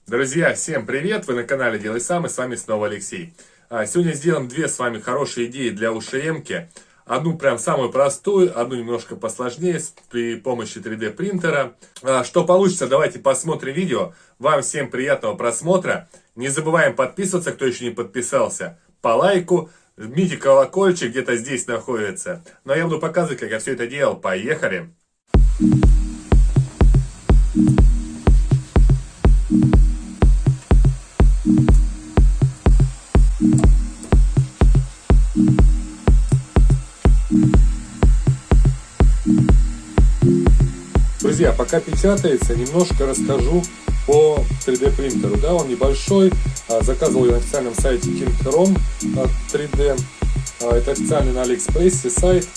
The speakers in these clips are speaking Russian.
Друзья, всем привет! Вы на канале Делай Сам, и с вами снова Алексей. Сегодня сделаем две с вами хорошие идеи для ушеемки. Одну прям самую простую, одну немножко посложнее при помощи 3D принтера. Что получится, давайте посмотрим видео. Вам всем приятного просмотра. Не забываем подписываться, кто еще не подписался, по лайку. Жмите колокольчик, где-то здесь находится. Ну а я буду показывать, как я все это делал. Поехали! Друзья, пока печатается, немножко расскажу по 3D принтеру. Да, он небольшой, заказывал я на официальном сайте King.rom 3D. Это официальный на Алиэкспрессе сайт.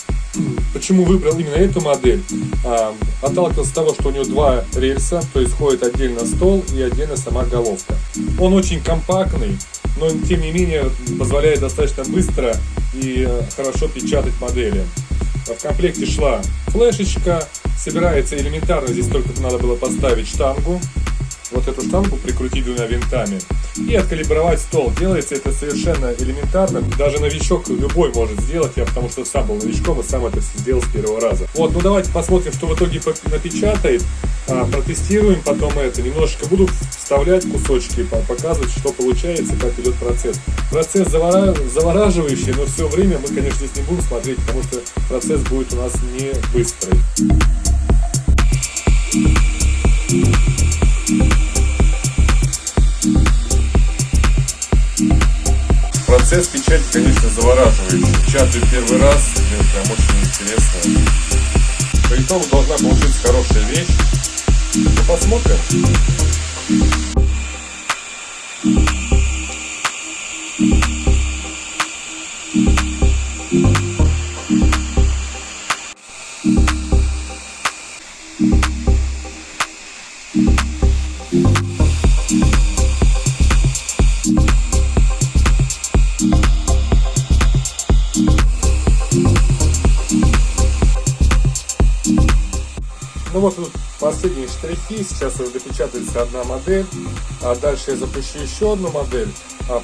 Почему выбрал именно эту модель? Отталкивался от того, что у него два рельса, то есть ходит отдельно стол и отдельно сама головка. Он очень компактный, но тем не менее позволяет достаточно быстро и хорошо печатать модели. В комплекте шла флешечка, собирается элементарно, здесь только надо было поставить штангу, вот эту штангу прикрутить двумя винтами и откалибровать стол. Делается это совершенно элементарно, даже новичок любой может сделать, я потому что сам был новичком и сам это сделал с первого раза. Вот, ну давайте посмотрим, что в итоге напечатает, протестируем потом это, немножечко буду вставлять кусочки, показывать, что получается, как идет процесс. Процесс завораживающий, но все время мы, конечно, здесь не будем смотреть, потому что процесс будет у нас не быстрый. Процесс печати, конечно, завораживающий. Печатаю первый раз, мне прям очень интересно. По итогу должна получиться хорошая вещь. Ну, посмотрим. Ну вот тут последние штрихи, сейчас уже допечатается одна модель, а дальше я запущу еще одну модель,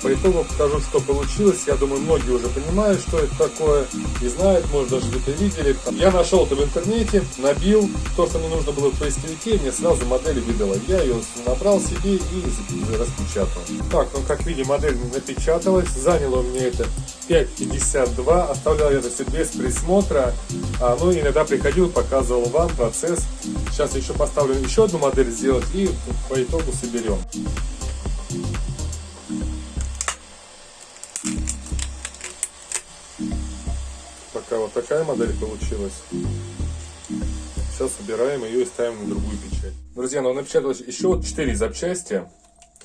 по итогу покажу, что получилось. Я думаю, многие уже понимают, что это такое, и знают, может даже где-то видели. Я нашел это в интернете, набил то, что мне нужно было в поисковике, мне сразу модель выдала. Я ее набрал себе и распечатал. Так, ну как видим, модель напечаталась, заняло мне это 5,52, оставлял я это все без присмотра, ну иногда приходил, показывал вам процесс. Сейчас еще поставлю еще одну модель сделать и по итогу соберем. Пока вот такая модель получилась. Сейчас собираем ее и ставим на другую печать. Друзья, ну напечаталось еще вот 4 запчасти.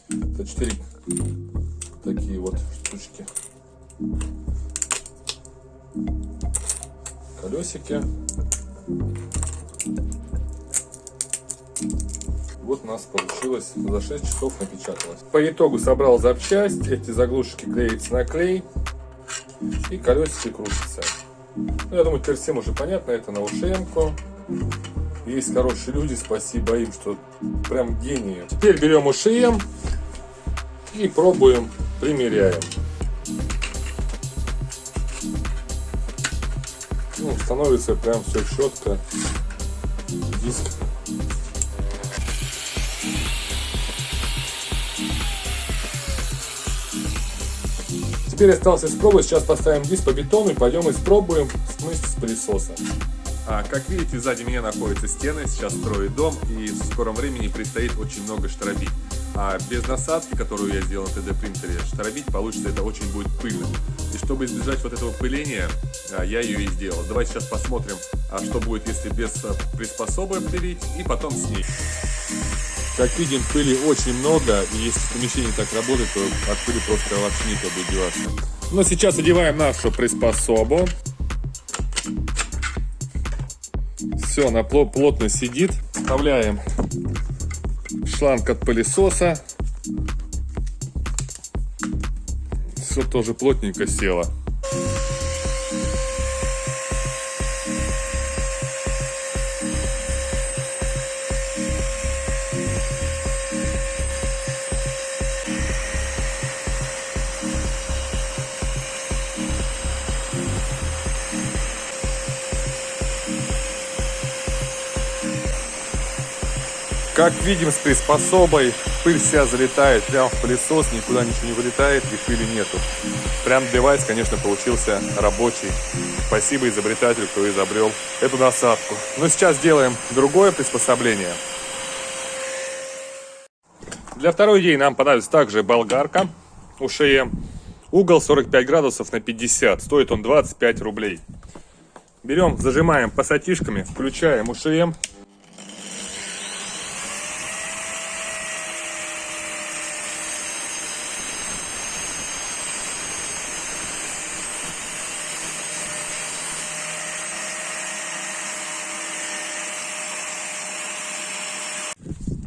Это 4 такие вот штучки. Колесики. Вот у нас получилось, за 6 часов напечаталось. По итогу собрал запчасть, эти заглушки клеятся на клей и колесики крутятся. Ну, я думаю, теперь всем уже понятно, это на ушеемку. Есть хорошие люди, спасибо им, что прям гении. Теперь берем ушеем и пробуем, примеряем. Ну, становится прям все четко. Диск. Теперь осталось испробовать. Сейчас поставим диск по бетону и пойдем испробуем смыть с пылесоса. Как видите, сзади меня находятся стены. Сейчас строю дом, и в скором времени предстоит очень много штробить. Без насадки, которую я сделал на 3D принтере, штробить получится это очень будет пыльно. И чтобы избежать вот этого пыления, я ее и сделал. Давайте сейчас посмотрим, что будет, если без приспособы пилить, и потом с ней. Как видим, пыли очень много, и если в помещении так работает, то от пыли просто вообще никуда будет деваться. Но сейчас одеваем нашу приспособу. Все, она плотно сидит. Вставляем шланг от пылесоса. Все тоже плотненько село. Как видим, с приспособой пыль вся залетает прямо в пылесос, никуда ничего не вылетает и пыли нету. Прям девайс, конечно, получился рабочий. Спасибо изобретателю, кто изобрел эту насадку. Но сейчас делаем другое приспособление. Для второй идеи нам понадобится также болгарка УШМ. Угол 45 градусов на 50. Стоит он 25 рублей. Берем, зажимаем пассатижками, включаем УШМ.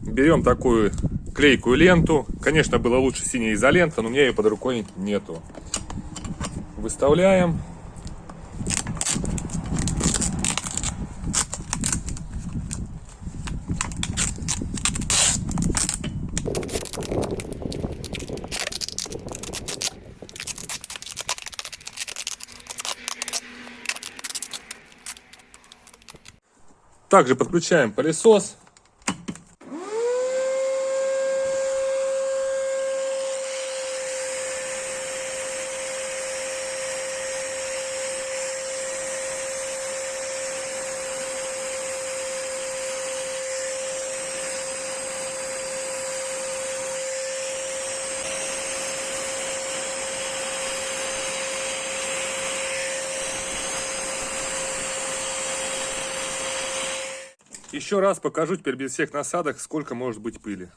Берем такую клейкую ленту. Конечно, было лучше синяя изолента, но у меня ее под рукой нету. Выставляем. Также подключаем пылесос. Еще раз покажу теперь без всех насадок, сколько может быть пыли.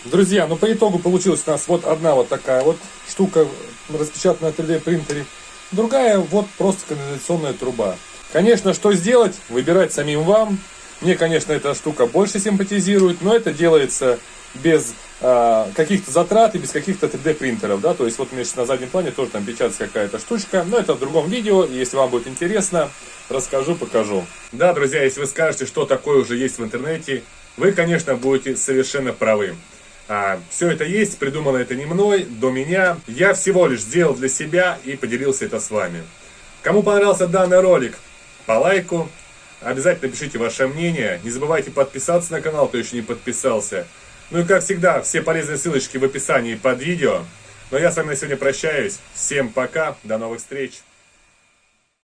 Друзья, ну по итогу получилась у нас вот одна вот такая вот штука, распечатанная на 3D принтере. Другая вот просто канализационная труба. Конечно, что сделать, выбирать самим вам. Мне, конечно, эта штука больше симпатизирует, но это делается без каких-то затрат и без каких-то 3D принтеров, да, то есть вот у меня сейчас на заднем плане тоже там печатается какая-то штучка, но это в другом видео, и если вам будет интересно, расскажу, покажу. Да, друзья, если вы скажете, что такое уже есть в интернете, вы, конечно, будете совершенно правы. Все это есть, придумано это не мной, до меня, я всего лишь сделал для себя и поделился это с вами. Кому понравился данный ролик, по лайку, обязательно пишите ваше мнение, не забывайте подписаться на канал, кто еще не подписался. Ну и как всегда, все полезные ссылочки в описании под видео. Но я с вами на сегодня прощаюсь. Всем пока, до новых встреч.